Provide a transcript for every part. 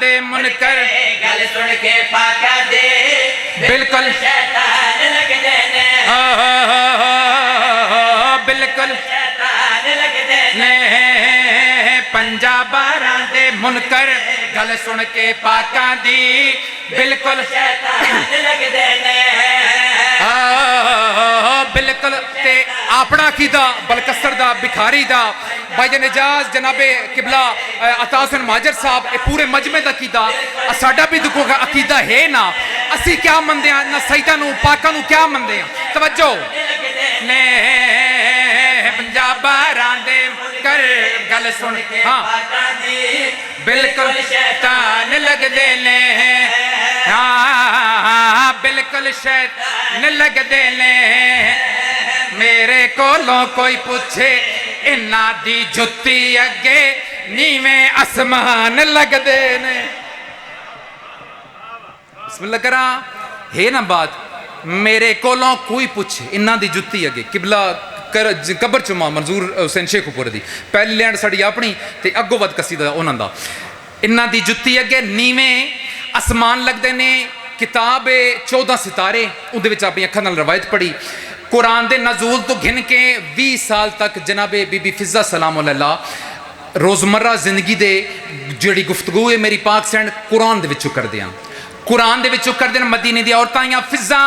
دے منکر گل سن کے پاکاں دے بالکل شیطان لگ دے نے بالکل شیطان لگ دے نے پنجا باراں دے منکر گل سن کے پاکاں دی بالکل شیطان لگ دے نے بالکل تے اپنا عقیدہ بلکسر دا بکھاری دا بھائی جان اجاز جناب قبلہ عطا حسین مہاجر صاحب اے پورے مجمع دا عقیدہ ساڈا بھی دکھو عقیدہ ہے نا اسی کیا مندے ہیں نہ سیدہ نو پاکاں نو کیا مندے ہیں توجہ نے پنجاب باراں دے کر گل سن کے پاکاں دی بالکل شیطان لگ دے لے ہاں بالکل شیطان لگ دے لے میرے کولوں کوئی پوچھے انہاں دی جُتی اگے نیویں آسمان لگ دے نے بسم اللہ کرا ہے نا بات میرے کولوں کوئی پوچھے انہاں دی جُتی اگے قبلہ قبر چما منظور حسین شیخ پور دی پہلی لینڈ ساڑی اپنی تے اگو ود قصیدہ انہاں دا انہاں دی جُتی اگے نیویں آسمان لگ دے نے کتاب 14 ستارے اندے وچ اپنی اکھاں نال روایت پڑھی قرآن دے نزول تو گھن کے 20 سال تک جناب بی بی فضہ سلام اللہ روزمرہ زندگی دے جڑی گفتگو ہے میری پاک سینڈ قرآن دے وچوں کر دیاں قرآن دے وچوں کر دیاں مدینے دی عورتاں یا فضہ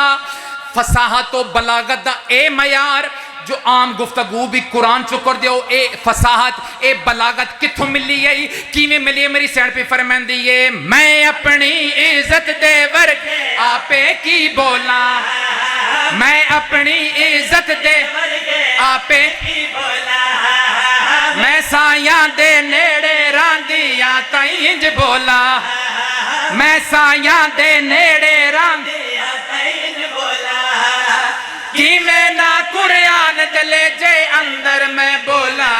فصاحت و بلاغت دا اے معیار جو عام گفتگو بھی قرآن چکر دیو اے فصاحت اے بلاغت کتھوں ملی ہے کیویں ملی ہے میری سینڈ پہ فرماندی ہے میں اپنی عزت دے ورگ آپے کی بولا میں اپنی عزت دے آپے کی بولا میں سایاں دے نیڑے راندیاں تائنج بولا میں سایاں دے نیڑے راندیاں تائنج بولا کی میں نہ قرآن دلے جے اندر میں بولا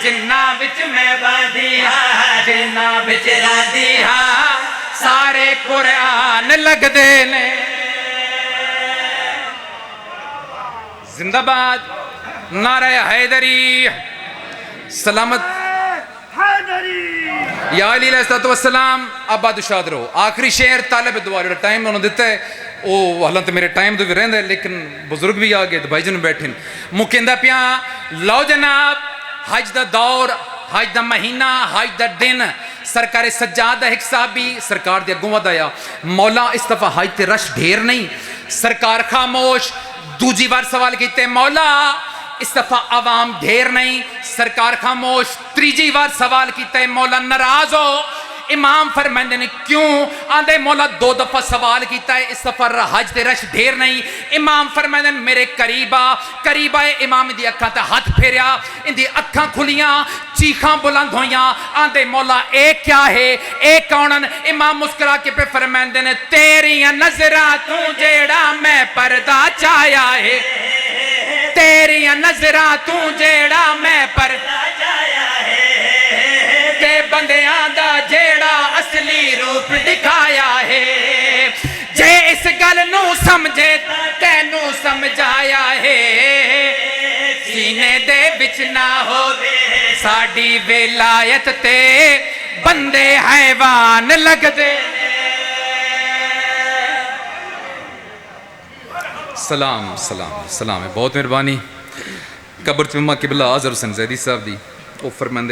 جنہ وچ میں باندھی ہاں جنہ وچ راندھی ہاں سارے قرآن لگ دے نے زندہ باد نعرہ حیدری سلامت یا علی علیہ السلام آباد شاد رہو آخری شعر طالب دعا جو ٹائم انہوں نے دیتا ہے وہ حالانکہ میرے ٹائم تو بھی رہن دے لیکن بزرگ بھی آگئے تو بھائی جن بیٹھیں مکندہ پیاں لو جناب حج دا دور حج دا مہینہ حج دا دن سرکار سجادہ ایک صحابی سرکار دیا گوہ دایا مولا اس دفعہ حج تے رش ڈھیر نہیں سرکار خاموش دوجی بار سوال کیتے مولا اس دفعہ عوام ڈھیر نہیں سرکار خاموش تریجی بار سوال کیتے مولا ناراض ہو امام فرماندے نے کیوں آندے مولا 2 دفعہ سوال کیتا ہے اس دفعہ حج دے رش ڈھیر نہیں امام فرماندے نے میرے قریبا امام دی اکھاں تے ہاتھ پھیریا ان دی اکھاں کھلیاں چیخاں بلند ہویاں آندے مولا اے کیا ہے اے کونن امام مسکرا کے پہ فرماندے نے تیریاں نظراں تو جیڑا میں پردہ چایا ہے تیریاں نظراں تو جیڑا میں پردہ چایا ہے تے بندیاں دا جیڑا اصلی روپ دکھایا ہے جے اس گل نو سمجھے تینو سمجھایا ہے سینے دے بچ نہ ہو ساڈی ولایت تے بندے حیوان لگ دے سلام سلام سلام ہے بہت مہربانی قبر چمہ قبلہ آذر حسین زیدی صاحب دی وہ فرماندے